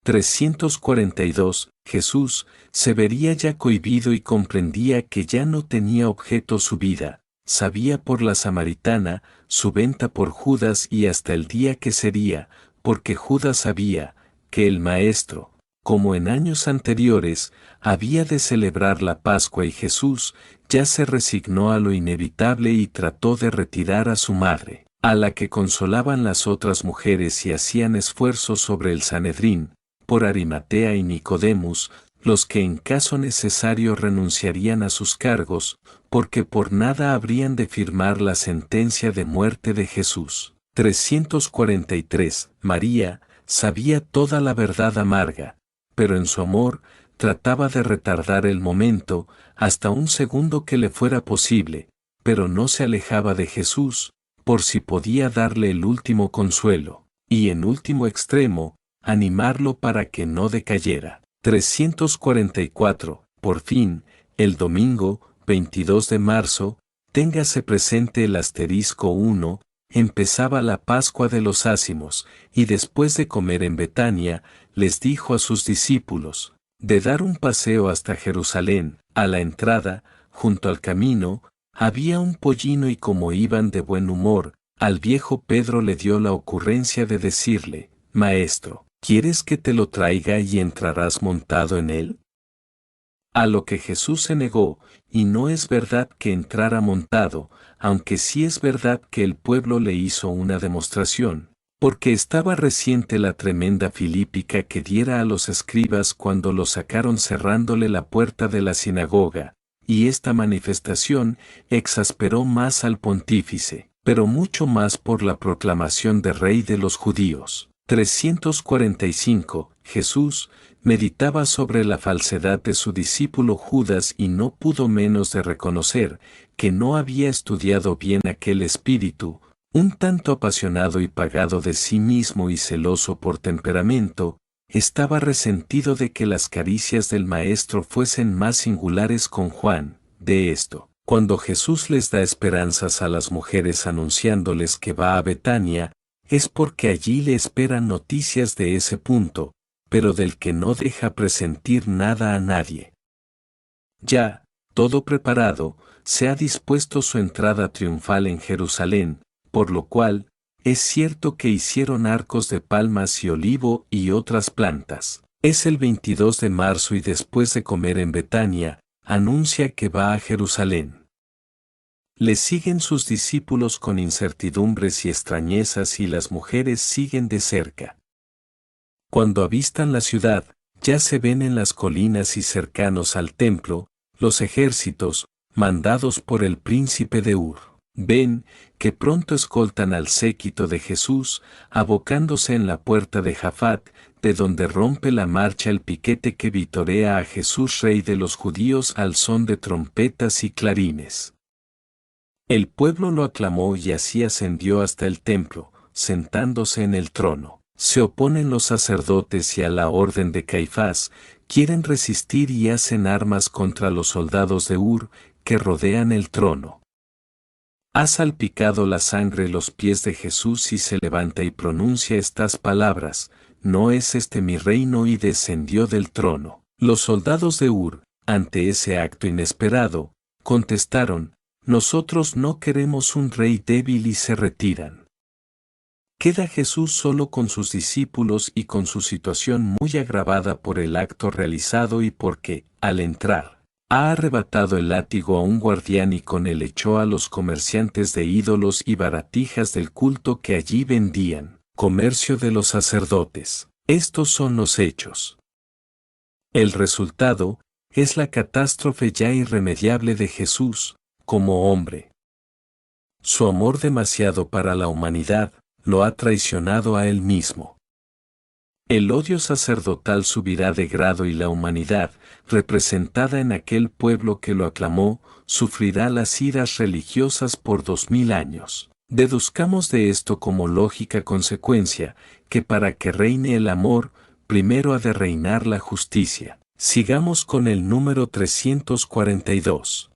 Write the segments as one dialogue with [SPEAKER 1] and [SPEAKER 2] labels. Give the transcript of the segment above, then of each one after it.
[SPEAKER 1] 342. Jesús se vería ya cohibido y comprendía que ya no tenía objeto su vida. Sabía por la samaritana, su venta por Judas y hasta el día que sería, porque Judas sabía que el Maestro, como en años anteriores, había de celebrar la Pascua y Jesús ya se resignó a lo inevitable y trató de retirar a su madre, a la que consolaban las otras mujeres y hacían esfuerzos sobre el Sanedrín, por Arimatea y Nicodemus, los que en caso necesario renunciarían a sus cargos, porque por nada habrían de firmar la sentencia de muerte de Jesús. 343. María sabía toda la verdad amarga, pero en su amor trataba de retardar el momento, hasta un segundo que le fuera posible, pero no se alejaba de Jesús, por si podía darle el último consuelo, y en último extremo, animarlo para que no decayera. 344. Por fin, el domingo, 22 de marzo, téngase presente el asterisco 1, empezaba la Pascua de los Ázimos, y después de comer en Betania, les dijo a sus discípulos, de dar un paseo hasta Jerusalén. A la entrada, junto al camino, había un pollino y como iban de buen humor, al viejo Pedro le dio la ocurrencia de decirle, Maestro, ¿quieres que te lo traiga y entrarás montado en él? A lo que Jesús se negó, y no es verdad que entrara montado, aunque sí es verdad que el pueblo le hizo una demostración, porque estaba reciente la tremenda filípica que diera a los escribas cuando lo sacaron cerrándole la puerta de la sinagoga, y esta manifestación exasperó más al pontífice, pero mucho más por la proclamación de rey de los judíos. 345. Jesús meditaba sobre la falsedad de su discípulo Judas y no pudo menos de reconocer que no había estudiado bien aquel espíritu, un tanto apasionado y pagado de sí mismo y celoso por temperamento, estaba resentido de que las caricias del Maestro fuesen más singulares con Juan. De esto, cuando Jesús les da esperanzas a las mujeres anunciándoles que va a Betania, es porque allí le esperan noticias de ese punto, pero del que no deja presentir nada a nadie. Ya, todo preparado, se ha dispuesto su entrada triunfal en Jerusalén, por lo cual, es cierto que hicieron arcos de palmas y olivo y otras plantas. Es el 22 de marzo y después de comer en Betania, anuncia que va a Jerusalén. Le siguen sus discípulos con incertidumbres y extrañezas y las mujeres siguen de cerca. Cuando avistan la ciudad, ya se ven en las colinas y cercanos al templo, los ejércitos, mandados por el príncipe de Ur. Ven, que pronto escoltan al séquito de Jesús, abocándose en la puerta de Jafat, de donde rompe la marcha el piquete que vitorea a Jesús rey de los judíos al son de trompetas y clarines. El pueblo lo aclamó y así ascendió hasta el templo, sentándose en el trono. Se oponen los sacerdotes y a la orden de Caifás, quieren resistir y hacen armas contra los soldados de Ur, que rodean el trono. Ha salpicado la sangre los pies de Jesús y se levanta y pronuncia estas palabras, no es este mi reino, y descendió del trono. Los soldados de Ur, ante ese acto inesperado, contestaron, nosotros no queremos un rey débil, y se retiran. Queda Jesús solo con sus discípulos y con su situación muy agravada por el acto realizado y porque, al entrar, ha arrebatado el látigo a un guardián y con él echó a los comerciantes de ídolos y baratijas del culto que allí vendían, comercio de los sacerdotes. Estos son los hechos. El resultado es la catástrofe ya irremediable de Jesús, como hombre. Su amor demasiado para la humanidad, lo ha traicionado a él mismo. El odio sacerdotal subirá de grado y la humanidad, representada en aquel pueblo que lo aclamó, sufrirá las iras religiosas por 2000 años. Deduzcamos de esto como lógica consecuencia, que para que reine el amor, primero ha de reinar la justicia. Sigamos con el número 342.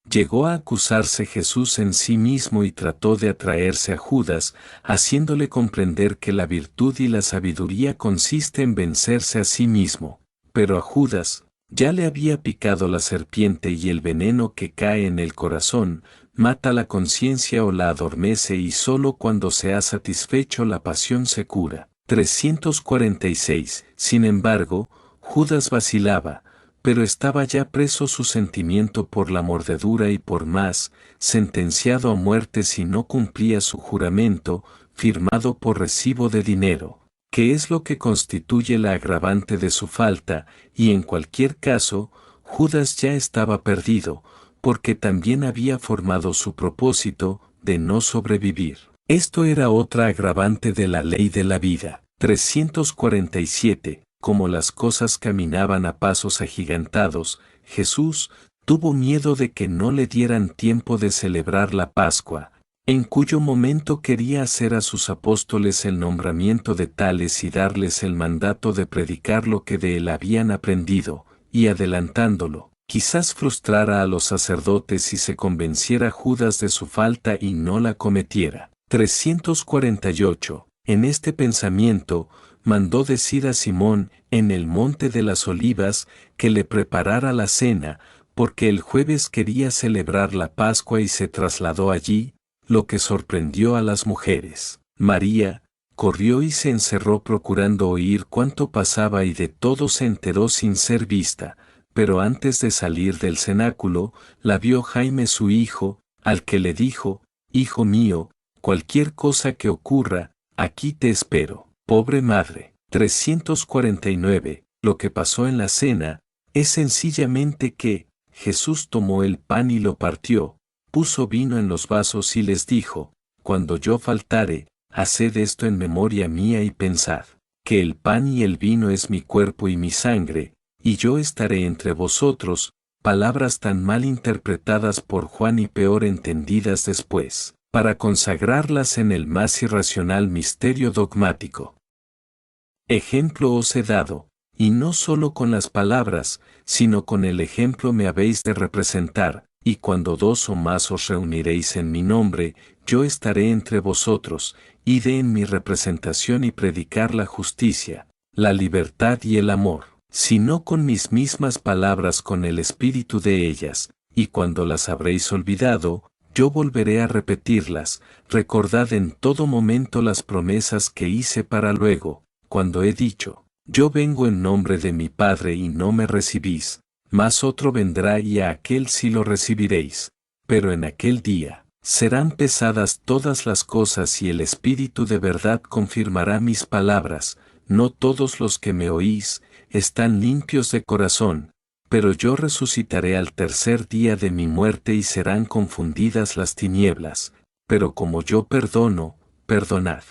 [SPEAKER 1] Llegó a acusarse Jesús en sí mismo y trató de atraerse a Judas, haciéndole comprender que la virtud y la sabiduría consiste en vencerse a sí mismo. Pero a Judas, ya le había picado la serpiente y el veneno que cae en el corazón, mata la conciencia o la adormece y solo cuando se ha satisfecho la pasión se cura. 346. Sin embargo, Judas vacilaba, pero estaba ya preso su sentimiento por la mordedura y por más, sentenciado a muerte si no cumplía su juramento, firmado por recibo de dinero, que es lo que constituye la agravante de su falta, y en cualquier caso, Judas ya estaba perdido, porque también había formado su propósito de no sobrevivir. Esto era otra agravante de la ley de la vida. 347. Como las cosas caminaban a pasos agigantados, Jesús tuvo miedo de que no le dieran tiempo de celebrar la Pascua, en cuyo momento quería hacer a sus apóstoles el nombramiento de tales y darles el mandato de predicar lo que de él habían aprendido, y adelantándolo, quizás frustrara a los sacerdotes y se convenciera Judas de su falta y no la cometiera. 348. En este pensamiento, mandó decir a Simón, en el monte de las Olivas, que le preparara la cena, porque el jueves quería celebrar la Pascua y se trasladó allí, lo que sorprendió a las mujeres. María corrió y se encerró procurando oír cuánto pasaba y de todo se enteró sin ser vista, pero antes de salir del cenáculo, la vio Jaime su hijo, al que le dijo, «Hijo mío, cualquier cosa que ocurra, aquí te espero». Pobre madre. 349. Lo que pasó en la cena es sencillamente que Jesús tomó el pan y lo partió, puso vino en los vasos y les dijo, «Cuando yo faltare, haced esto en memoria mía y pensad, que el pan y el vino es mi cuerpo y mi sangre, y yo estaré entre vosotros», palabras tan mal interpretadas por Juan y peor entendidas después, para consagrarlas en el más irracional misterio dogmático. Ejemplo os he dado, y no solo con las palabras, sino con el ejemplo me habéis de representar, y cuando dos o más os reuniréis en mi nombre, yo estaré entre vosotros, id en mi representación y predicar la justicia, la libertad y el amor, sino con mis mismas palabras con el espíritu de ellas, y cuando las habréis olvidado, yo volveré a repetirlas, recordad en todo momento las promesas que hice para luego, cuando he dicho, yo vengo en nombre de mi Padre y no me recibís, mas otro vendrá y a aquel sí lo recibiréis, pero en aquel día, serán pesadas todas las cosas y el Espíritu de verdad confirmará mis palabras, no todos los que me oís, están limpios de corazón, pero yo resucitaré al tercer día de mi muerte y serán confundidas las tinieblas, pero como yo perdono, perdonad.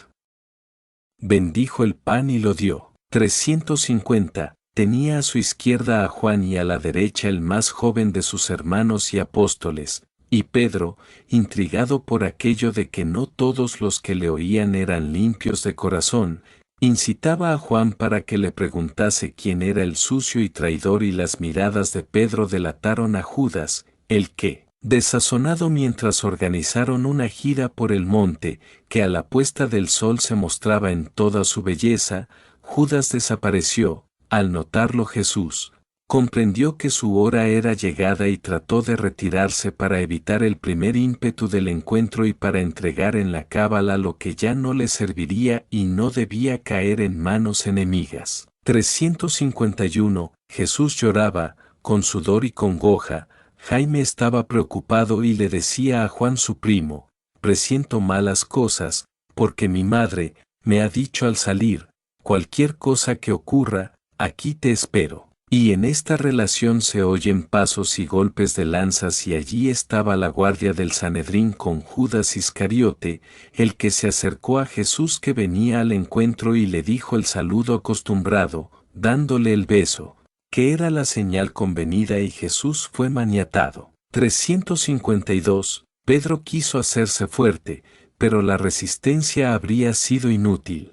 [SPEAKER 1] Bendijo el pan y lo dio. 350. Tenía a su izquierda a Juan y a la derecha el más joven de sus hermanos y apóstoles, y Pedro, intrigado por aquello de que no todos los que le oían eran limpios de corazón, incitaba a Juan para que le preguntase quién era el sucio y traidor y las miradas de Pedro delataron a Judas, el que, desazonado mientras organizaron una gira por el monte, que a la puesta del sol se mostraba en toda su belleza, Judas desapareció. Al notarlo Jesús, comprendió que su hora era llegada y trató de retirarse para evitar el primer ímpetu del encuentro y para entregar en la cábala lo que ya no le serviría y no debía caer en manos enemigas. 351. Jesús lloraba, con sudor y congoja. Jaime estaba preocupado y le decía a Juan su primo, «Presiento malas cosas, porque mi madre me ha dicho al salir, cualquier cosa que ocurra, aquí te espero». Y en esta relación se oyen pasos y golpes de lanzas y allí estaba la guardia del Sanedrín con Judas Iscariote, el que se acercó a Jesús que venía al encuentro y le dijo el saludo acostumbrado, dándole el beso, que era la señal convenida y Jesús fue maniatado. 352. Pedro quiso hacerse fuerte, pero la resistencia habría sido inútil.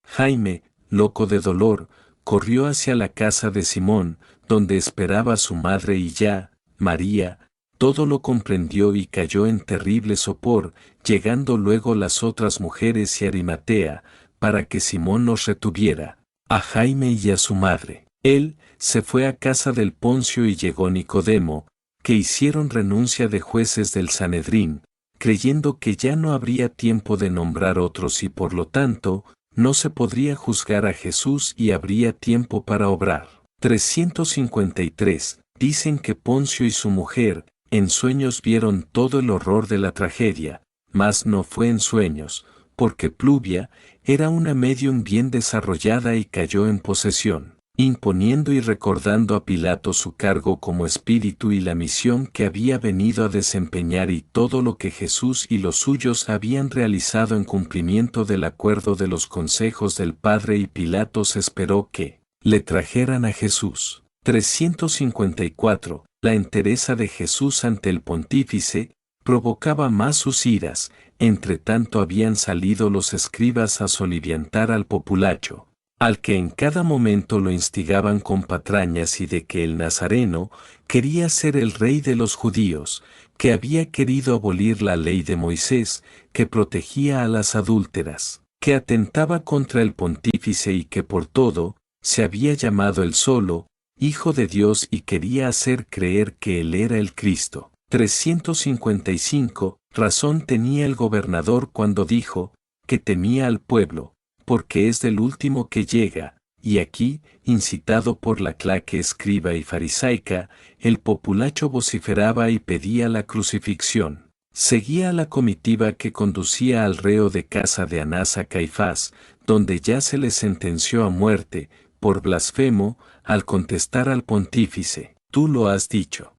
[SPEAKER 1] Jaime, loco de dolor, corrió hacia la casa de Simón, donde esperaba su madre y ya, María, todo lo comprendió y cayó en terrible sopor, llegando luego las otras mujeres y Arimatea, para que Simón los retuviera, a Jaime y a su madre. Él se fue a casa del Poncio y llegó Nicodemo, que hicieron renuncia de jueces del Sanedrín, creyendo que ya no habría tiempo de nombrar otros y por lo tanto, no se podría juzgar a Jesús y habría tiempo para obrar. 353. Dicen que Poncio y su mujer, en sueños vieron todo el horror de la tragedia, mas no fue en sueños, porque Pluvia era una medium bien desarrollada y cayó en posesión, imponiendo y recordando a Pilato su cargo como espíritu y la misión que había venido a desempeñar y todo lo que Jesús y los suyos habían realizado en cumplimiento del acuerdo de los consejos del Padre, y Pilato se esperó que le trajeran a Jesús. 354. La entereza de Jesús ante el pontífice provocaba más sus iras, entre tanto habían salido los escribas a soliviantar al populacho, al que en cada momento lo instigaban con patrañas y de que el Nazareno quería ser el rey de los judíos, que había querido abolir la ley de Moisés, que protegía a las adúlteras, que atentaba contra el pontífice y que por todo se había llamado el solo Hijo de Dios y quería hacer creer que él era el Cristo. 355. Razón tenía el gobernador cuando dijo que temía al pueblo, porque es del último que llega, y aquí, incitado por la claque escriba y farisaica, el populacho vociferaba y pedía la crucifixión. Seguía a la comitiva que conducía al reo de casa de Anás a Caifás, donde ya se le sentenció a muerte, por blasfemo, al contestar al pontífice: «Tú lo has dicho».